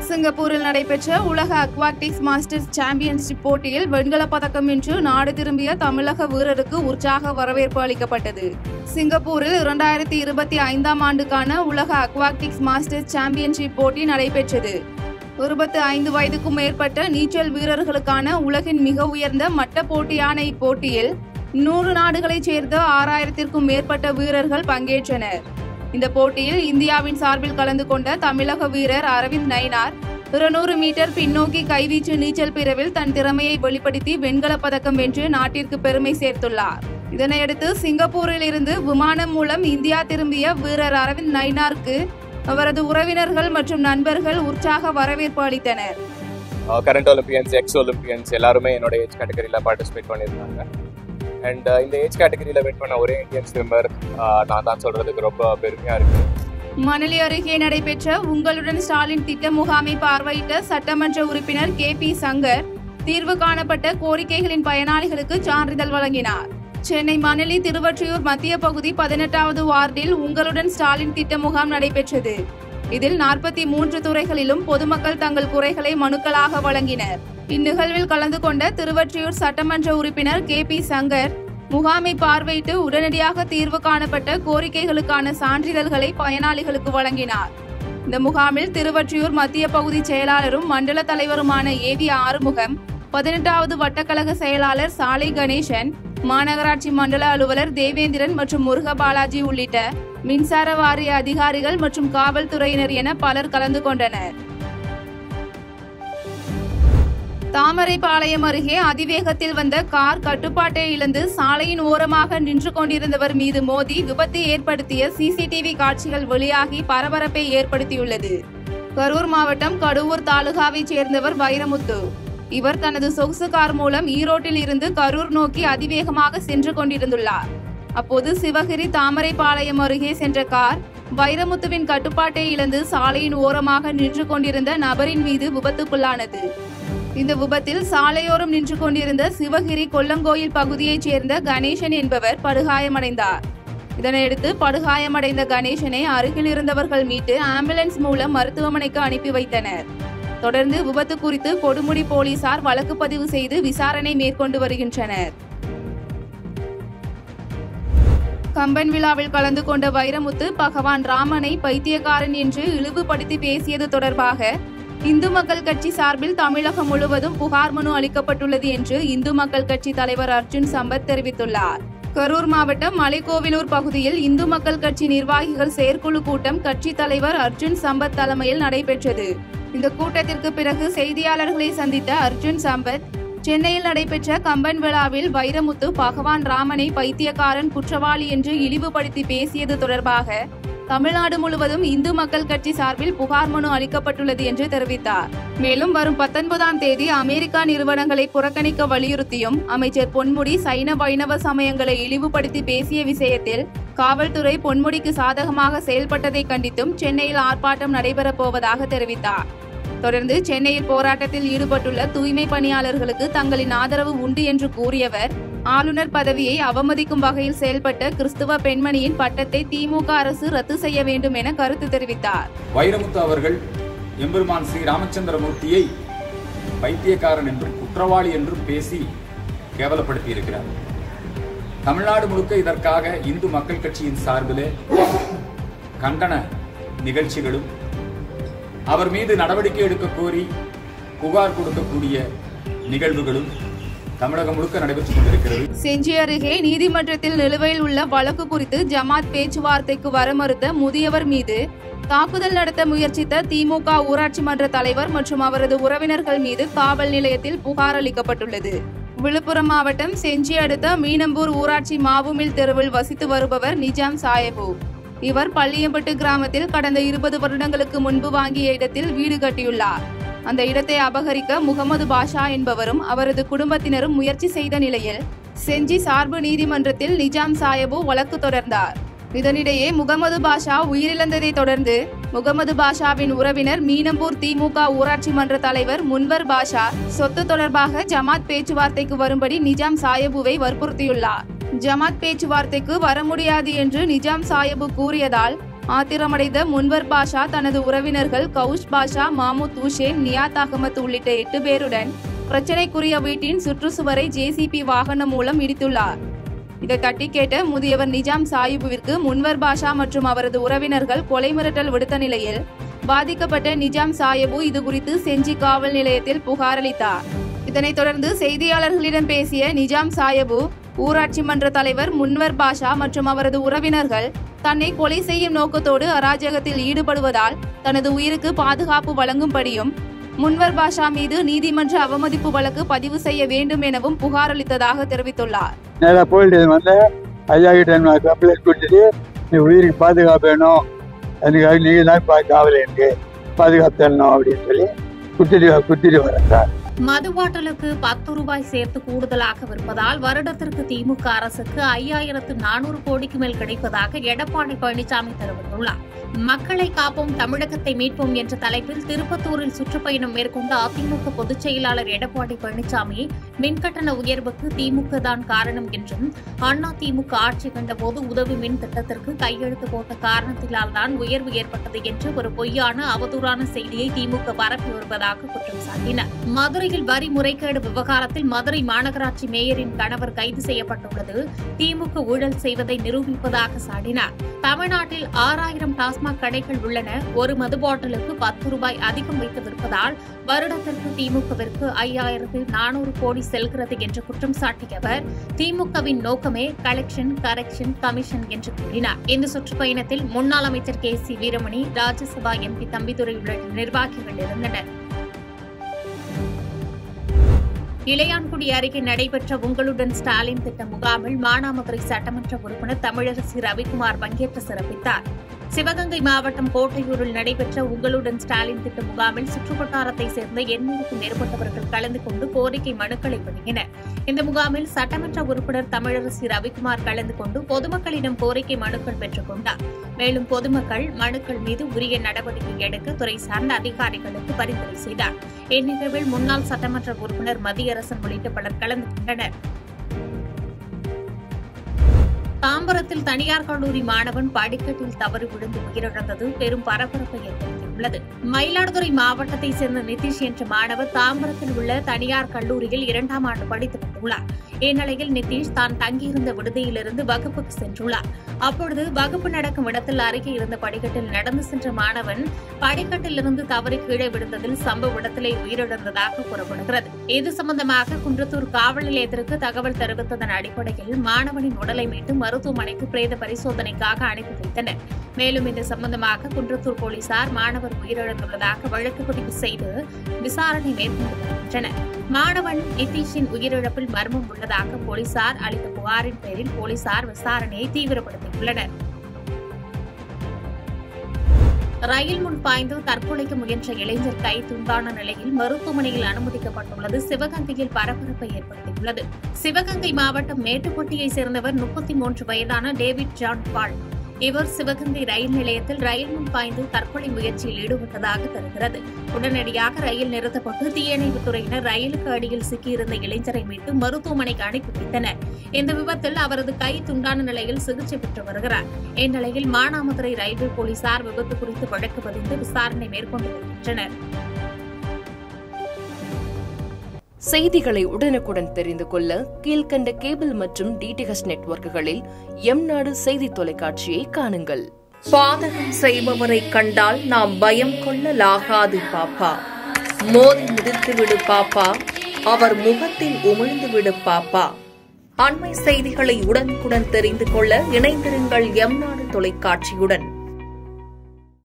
சிங்கப்பூரில் நடைபெற்ற உலக அக்வாட்டிக்ஸ் மாஸ்டர்ஸ் சாம்பியன்ஷிப் போட்டியில் வெண்கலப் பதக்கம் வென்று நாடு திரும்பிய தமிழக வீரருக்கு உற்சாக வரவேற்பு அளிக்கப்பட்டது. சிங்கப்பூரில் 2025ஆம் ஆண்டுக்கான உலக அக்வாட்டிக்ஸ் மாஸ்டர்ஸ் சாம்பியன்ஷிப் போட்டி நடைபெற்றது. 25 வயதுக்கும் மேற்பட்ட நீச்சல் வீரர்களுக்கான உலகின் மிக உயர்ந்த மட்ட போட்டியான இப்போட்டியில் 100 நாடுகளைச் சேர்ந்த 6000த்திற்கும் மேற்பட்ட வீரர்கள் பங்கேற்றனர். இந்த போட்டியில் இந்தியாவின் சார்பில் கலந்து கொண்ட தமிழக வீரர் அரவிந்த் நயினார் 200 மீட்டர் பின்னோக்கி கைவீச்சு நீச்சல் பிரிவில் தன் திறமையை வெளிப்படுத்தி வெண்கலப் பதக்கம் வென்று நாட்டிற்கு பெருமை சேர்த்துள்ளார். இதனையடுத்து சிங்கப்பூரில் இருந்து விமானம் மூலம் இந்தியா திரும்பிய வீரர் அரவிந்த் நயினாருக்கு அவரது உறவினர்கள் மற்றும் நண்பர்கள் உற்சாக வரவேற்பு அளித்தனர். கரண்ட் ஒலிம்பியன்ஸ், எக்ஸ் ஒலிம்பியன்ஸ் எல்லாருமே என்னோட ஏஜ் கேட்டகரியில் பார்ட்டிசிபேட் பண்ணியிருந்தாங்க. அண்ட் இந்த ஏஜ் கேட்டகரியில் வெயிட் பண்ண ஒரே இந்தியன் ஸ்விம்மர் நான் தான் சொல்றதுக்கு ரொம்ப பெருமையா இருக்கு. மணலி அருகே நடைபெற்ற உங்களுடன் ஸ்டாலின் திட்ட முகாமை பார்வையிட்ட சட்டமன்ற உறுப்பினர் KP சங்கர் தீர்வு காணப்பட்ட கோரிக்கைகளின் பயனாளிகளுக்கு சான்றிதழ் வழங்கினார். சென்னை மணலி திருவொற்றியூர் மத்திய பகுதி 18வது வார்டில் உங்களுடன் ஸ்டாலின் திட்ட முகாம் நடைபெற்றது. இதில் 43 துறைகளிலும் பொதுமக்கள் தங்கள் குறைகளை மனுக்களாக வழங்கினர். இந்நிகழ்வில் கலந்து கொண்ட திருவொற்றியூர் சட்டமன்ற உறுப்பினர் KP சங்கர் முகாமை பார்வையிட்டு உடனடியாக தீர்வு காணப்பட்ட கோரிக்கைகளுக்கான சான்றிதழ்களை பயனாளிகளுக்கு வழங்கினார். இந்த முகாமில் திருவொற்றியூர் மத்திய பகுதி செயலாளரும் மண்டல தலைவருமான AV ஆறுமுகம், 18வது வட்டக்கழக செயலாளர் சாலை கணேசன், மாநகராட்சி மண்டல அலுவலர் தேவேந்திரன் மற்றும் முருகபாலாஜி உள்ளிட்ட மின்சார வாரிய அதிகாரிகள் மற்றும் காவல்துறையினர் என பலர் கலந்து கொண்டனர். தாமரைப்பாளையம் அருகே அதிவேகத்தில் வந்த கார் கட்டுப்பாட்டை இழந்து சாலையின் ஓரமாக நின்று கொண்டிருந்தவர் மீது மோதி விபத்து ஏற்படுத்திய CCTV காட்சிகள் வெளியாகி பரபரப்பை ஏற்படுத்தியுள்ளது. கரூர் மாவட்டம் கடூர் தாலுகாவைச் சேர்ந்தவர் வைரமுத்து. இவர் தனது சொகுசு கார் மூலம் ஈரோட்டில் இருந்து கரூர் நோக்கி அதிவேகமாக சென்று கொண்டிருந்துள்ளார். அப்போது சிவகிரி தாமரைப்பாளையம் அருகே சென்ற கார் வைரமுத்துவின் கட்டுப்பாட்டை இழந்து சாலையின் ஓரமாக நின்று கொண்டிருந்த நபரின் மீது விபத்துக்குள்ளானது. இந்த விபத்தில் சாலையோரம் நின்று கொண்டிருந்த சிவகிரி கொல்லங்கோயில் பகுதியைச் சேர்ந்த கணேசன் என்பவர் படுகாயமடைந்தார். இதனையடுத்து படுகாயமடைந்த கணேசனை அருகில் இருந்தவர்கள் மீட்டு ஆம்புலன்ஸ் மூலம் மருத்துவமனைக்கு அனுப்பி வைத்தனர். தொடர்ந்து விபத்து குறித்து கொடுமுடி போலீசார் வழக்கு பதிவு செய்து விசாரணை மேற்கொண்டு வருகின்றனர். கம்பன் விழாவில் கலந்து கொண்ட வைரமுத்து பகவான் ராமனை பைத்தியக்காரன் என்று இழிவுபடுத்தி பேசியது தொடர்பாக இந்து மக்கள் கட்சி சார்பில் தமிழகம் முழுவதும் புகார் மனு அளிக்கப்பட்டுள்ளது என்று இந்து மக்கள் கட்சி தலைவர் அர்ஜுன் சம்பத் தெரிவித்துள்ளார். கரூர் மாவட்டம் மலைக்கோவிலூர் பகுதியில் இந்து மக்கள் கட்சி நிர்வாகிகள் செயற்குழு கூட்டம் கட்சி தலைவர் அர்ஜுன் சம்பத் தலைமையில் நடைபெற்றது. இந்த கூட்டத்திற்கு பிறகு செய்தியாளர்களை சந்தித்த அர்ஜுன் சம்பத், சென்னையில் நடைபெற்ற கம்பன் விழாவில் வைரமுத்து பகவான் ராமனை பைத்தியக்காரன், குற்றவாளி என்று இழிவுபடுத்தி பேசியது தொடர்பாக தமிழ்நாடு முழுவதும் இந்து மக்கள் கட்சி சார்பில் புகார் மனு அளிக்கப்பட்டுள்ளது என்று தெரிவித்தார். மேலும் வரும் 19ஆம் தேதி அமெரிக்கா நிறுவனங்களை புறக்கணிக்க வலியுறுத்தியும் அமைச்சர் பொன்முடி சைன வைணவ சமயங்களை இழிவுபடுத்தி பேசிய விஷயத்தில் காவல்துறை பொன்முடிக்கு சாதகமாக செயல்பட்டதை கண்டித்தும் சென்னையில் ஆர்ப்பாட்டம் நடைபெறப் போவதாக தெரிவித்தார். தொடர்ந்து சென்னையில் போராட்டத்தில் ஈடுபட்டுள்ள தூய்மை பணியாளர்களுக்கு தங்களின் ஆதரவு உண்டு என்று கூறியவர், ஆளுநர் பதவியை அவமதிக்கும் வகையில் செயல்பட்ட கிறிஸ்துவ பெண்மணியின் பட்டத்தை திமுக அரசு ரத்து செய்ய வேண்டும் என கருத்து தெரிவித்தார். வைரமுத்து அவர்கள் எம்பெருமான் ஸ்ரீ ராமச்சந்திரமூர்த்தியை பைத்தியக்காரன் என்றும் குற்றவாளி என்றும் பேசி கேவலப்படுத்தி இருக்கிறார். தமிழ்நாடு முழுக்க இதற்காக இந்து மக்கள் கட்சியின் சார்பிலே கண்டன நிகழ்ச்சிகளும் அவர் மீது நடவடிக்கை எடுக்க கோரி புகார் கொடுக்கக்கூடிய நிகழ்வுகளும் தமிழகம் முழுக்க நடைபெற்றுக் கொண்டிருக்கிறது. செஞ்சி அருகே நீதிமன்றத்தில் நிலுவையில் உள்ள வழக்கு குறித்து ஜமாத் பேச்சுவார்த்தைக்கு வர மறுத்த முதியவர் மீது தாக்குதல் நடத்த முயற்சித்த திமுக ஊராட்சி மன்ற தலைவர் மற்றும் அவரது உறவினர்கள் மீது காவல் நிலையத்தில் புகார் அளிக்கப்பட்டுள்ளது. விழுப்புரம் மாவட்டம் செஞ்சி அடுத்த மீனம்பூர் ஊராட்சி மாவுமில் தெருவில் வசித்து வருபவர் நிஜாம் சாயபு. இவர் பள்ளியம்பட்டு கிராமத்தில் கடந்த 20 வருடங்களுக்கு முன்பு வாங்கிய இடத்தில் வீடு கட்டியுள்ளார். அந்த இடத்தை அபகரிக்க முகமது பாஷா என்பவரும் அவரது குடும்பத்தினரும் முயற்சி செய்த நிலையில் செஞ்சி சார்பு நீதிமன்றத்தில் நிஜாம் சாயபு வழக்கு தொடர்ந்தார். இதனிடையே முகமது பாஷா உயிரிழந்ததை தொடர்ந்து முகமது பாஷாவின் உறவினர் மீனம்பூர் திமுக ஊராட்சி மன்ற தலைவர் முன்வர் பாஷா சொத்து தொடர்பாக ஜமாத் பேச்சுவார்த்தைக்கு வரும்படி நிஜாம் சாயபுவை வற்புறுத்தியுள்ளார். ஜமாத் பேச்சுவார்த்தைக்கு வர முடியாது என்று நிஜாம் சாயபு கூறியதால் ஆத்திரமடைந்த முன்வர் பாஷா தனது உறவினர்கள் கவுஷ் பாஷா, மாமூத் ஹுசேன், நியாத் அகமத் உள்ளிட்ட 8 பேருடன் பிரச்சினைக்குரிய வீட்டின் சுற்றுச்சுவரை ஜேசிபி வாகனம் மூலம் இடித்துள்ளார். இதை தட்டி கேட்ட முதியவர் நிஜாம் சாயிபுவிற்கு முன்வர் பாஷா மற்றும் அவரது உறவினர்கள் கொலை மிரட்டல் விடுத்த நிலையில் பாதிக்கப்பட்ட நிஜாம் சாயிபு இதுகுறித்து செஞ்சி காவல் நிலையத்தில் புகார் அளித்தார். இதனைத் தொடர்ந்து செய்தியாளர்களிடம் பேசிய நிஜாம் சாயிபு, ஊராட்சி மன்ற தலைவர் முன்வர் பாஷா மற்றும் அவரது உறவினர்கள் தன்னை கொலை செய்யும் நோக்கத்தோடு அராஜகத்தில் ஈடுபடுவதால் தனது உயிருக்கு பாதுகாப்பு வழங்கும்படியும் முன்வர் பாஷா மீது நீதிமன்ற அவமதிப்பு வழக்கு பதிவு செய்ய வேண்டும் எனவும் புகார் அளித்ததாக தெரிவித்துள்ளார். ஐயா கிட்ட கம்ப்ளைண்ட் கொடுத்துட்டு நீ உயிருக்கு பாதுகாப்பு வேணும், அதுக்காக நீங்க தான் காவல் எனக்கு பாதுகாப்பு தரணும் அப்படின்னு சொல்லி குத்திட்டு வரேன் சார். மது பாட்டிலுக்கு 10 ரூபாய் சேர்த்து கூடுதலாக விற்பதால் வருடத்திற்கு திமுக அரசுக்கு 5400 கோடிக்கு மேல் கிடைப்பதாக எடப்பாடி பழனிசாமி தெரிவித்துள்ளார். மக்களை காப்போம், தமிழகத்தை மீட்போம் என்ற தலைப்பில் திருப்பத்தூரில் சுற்றுப்பயணம் மேற்கொண்ட அதிமுக பொதுச் செயலாளர் எடப்பாடி பழனிசாமி மின்கட்டண உயர்வுக்கு திமுக தான் காரணம் என்றும், அண்ணா திமுக ஆட்சி கண்டபோது உதவி மின் திட்டத்திற்கு கையெழுத்து போட்ட காரணத்தினால் தான் உயர்வு ஏற்பட்டது என்று ஒரு பொய்யான அவதூறான செய்தியை திமுக பரப்பி வருவதாக குற்றம் சாட்டினார். மதுரையில் வரி முறைகேடு விவகாரத்தில் மதுரை மாநகராட்சி மேயரின் கணவர் கைது செய்யப்பட்டுள்ளது திமுக ஊழல் செய்வதை நிரூபிப்பதாக சாடினார். தமிழ்நாட்டில் 6000 டாஸ்மாக் கடைகள் உள்ளன. ஒரு மது பாட்டிலுக்கு 10 ரூபாய் அதிகம் வைத்து விற்பதால் வருடத்திற்கு திமுகவிற்கு 5400 கோடி செல்கிறது என்று குற்றம் சாட்டிய அவர், திமுகவின் நோக்கமே கலெக்ஷன், கரெக்ஷன், கமிஷன் என்று கூறினார். இந்த சுற்றுப்பயணத்தில் முன்னாள் அமைச்சர் KC வீரமணி, ராஜ்யசபா MP தம்பிதுரை உள்ளிட்ட நிர்வாகிகள் இருந்தனர். இளையான்குடி அருகே நடைபெற்ற உங்களுடன் ஸ்டாலின் திட்ட முகாமில் மானாமதுரை சட்டமன்ற உறுப்பினர் தமிழரசி ரவிக்குமார் பங்கேற்று சிறப்பித்தார். சிவகங்கை மாவட்டம் கோட்டையூரில் நடைபெற்ற உங்களுடன் ஸ்டாலின் திட்ட முகாமில் சுற்றுவட்டாரத்தை சேர்ந்த 800க்கும் மேற்பட்டவர்கள் கலந்து கொண்டு கோரிக்கை மனுக்களை வழங்கினர். இந்த முகாமில் சட்டமன்ற உறுப்பினர் தமிழரசி ரவிக்குமார் கலந்து கொண்டு பொதுமக்களிடம் கோரிக்கை மனுக்கள் பெற்றுக் கொண்டார். மேலும் பொதுமக்கள் மனுக்கள் மீது உரிய நடவடிக்கை எடுக்க துறை சார்ந்த அதிகாரிகளுக்கு பரிந்துரை செய்தார். இந்நிகழ்வில் முன்னாள் சட்டமன்ற உறுப்பினர் மதியரசன் உள்ளிட்ட பலர் கலந்து கொண்டனர். தாம்பரத்தில் தனியார் கல்லூரி மாணவன் படிக்கட்டில் தவறி விழுந்து உயிரிழந்தது பெரும் பரபரப்பை ஏற்படுத்தியுள்ளது. மயிலாடுதுறை மாவட்டத்தைச் சேர்ந்த நிதிஷ் என்ற மாணவர் தாம்பரத்தில் உள்ள தனியார் கல்லூரியில் 2ஆம் ஆண்டு படித்து வந்துள்ளார். இந்நிலையில் நிதிஷ் தான் தங்கியிருந்த விடுதியிலிருந்து வகுப்புக்கு சென்றுள்ளார். அப்பொழுது வகுப்பு நடக்கும் இடத்தில் அருகே இருந்த படிக்கட்டில் நடந்து சென்ற மாணவன் படிக்கட்டிலிருந்து தவறி கீழே விழுந்ததில் சம்பவ இடத்திலே உயிரிழந்ததாக கூறப்படுகிறது. இது சம்பந்தமாக குன்றத்தூர் காவல் நிலையத்திற்கு தகவல் தெரிவித்ததன் அடிப்படையில் மாணவனின் உடலை மீட்டு மருத்துவமனைக்கு பிரேத பரிசோதனைக்காக அனுப்பி வைத்தனர். மேலும் இது சம்பந்தமாக குன்றத்தூர் போலீசார் மாணவர் உயிரிழந்துள்ளதாக வழக்கு பதிவு செய்து விசாரணை மேற்கொண்டு வருகின்றனர். மாணவன் நிதிஷின் உயிரிழப்பில் மர்மம் உள்ளதாக போலீசார் அளித்த புகாரின் பேரில் போலீசார் விசாரணையை தீவிரப்படுத்தியுள்ளனர். ரயில் முன் பாய்ந்து தற்கொலைக்கு முயன்ற இளைஞர் கை துண்டான நிலையில் மருத்துவமனையில் அனுமதிக்கப்பட்டுள்ளது சிவகங்கையில் பரபரப்பை ஏற்படுத்தியுள்ளது. சிவகங்கை மாவட்டம் மேட்டுப்பட்டியைச் சேர்ந்தவர் 33 வயதான டேவிட் ஜான் பால். இவர் சிவகங்கை ரயில் நிலையத்தில் ரயில் முன் பாய்ந்து தற்கொலை முயற்சியில் ஈடுபட்டதாக தெரிகிறது. உடனடியாக ரயில் நிறுத்தப்பட்டு தீயணைப்புத் துறையினர் ரயிலுக்கு அடியில் சிக்கியிருந்த இளைஞரை மீட்டு மருத்துவமனைக்கு அனுப்பி வைத்தனர். இந்த விபத்தில் அவரது கை துண்டான நிலையில் சிகிச்சை பெற்று வருகிறார். இந்நிலையில் மானாமதுரை ரயில்வே போலீசார் விபத்து குறித்து வழக்கு பதிந்து விசாரணை மேற்கொண்டு வருகின்றனர். செய்திகளை உடனுக்குடன் தெரிந்து கொள்ள கீழ்கண்ட கேபிள் மற்றும் DTH நெட்வொர்க்குகளில் எம்நாடு செய்தி தொலைக்காட்சியை காணுங்கள். பாதகம் செய்பவரை கண்டால் நாம் பயம் கொள்ளலாகாது பாப்பா. மோதி மிதித்துவிடு பாப்பா, அவர் முகத்தில் உமிழ்ந்துவிடு பாப்பா. அண்மை செய்திகளை உடனுக்குடன் தெரிந்து கொள்ள இணைந்திருங்கள் எம்நாடு தொலைக்காட்சியுடன்.